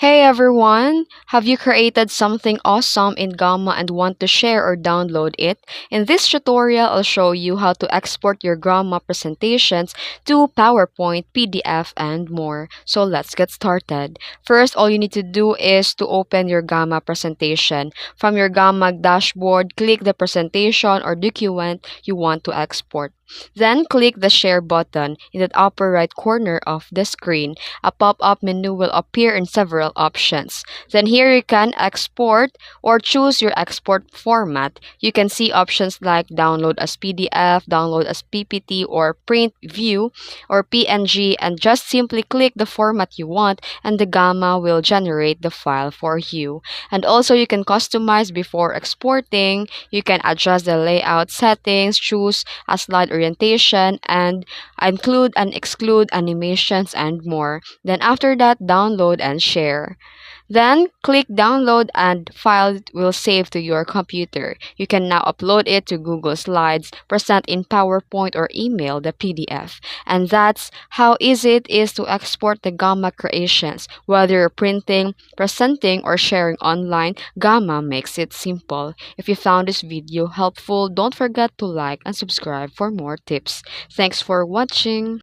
Hey everyone! Have you created something awesome in Gamma and want to share or download it? In this tutorial, I'll show you how to export your Gamma presentations to PowerPoint, PDF, and more. So let's get started. First, all you need to do is to open your Gamma presentation. From your Gamma dashboard, click the presentation or document you want to export. Then click the Share button in the upper right corner of the screen. A pop-up menu will appear in several options. Then here you can export or choose your export format. You can see options like download as PDF, download as PPT, or print, view, or PNG, and just simply click the format you want and the Gamma will generate the file for you. And also you can customize before exporting. You can adjust the layout settings, choose a slide orientation, and include and exclude animations and more. Then after that, download and share. Then click download and file will save to your computer. You can now upload it to Google Slides, present in PowerPoint or email the PDF. And that's how easy it is to export the Gamma creations. Whether you're printing, presenting, or sharing online, Gamma makes it simple. If you found this video helpful, don't forget to like and subscribe for more tips. Thanks for watching.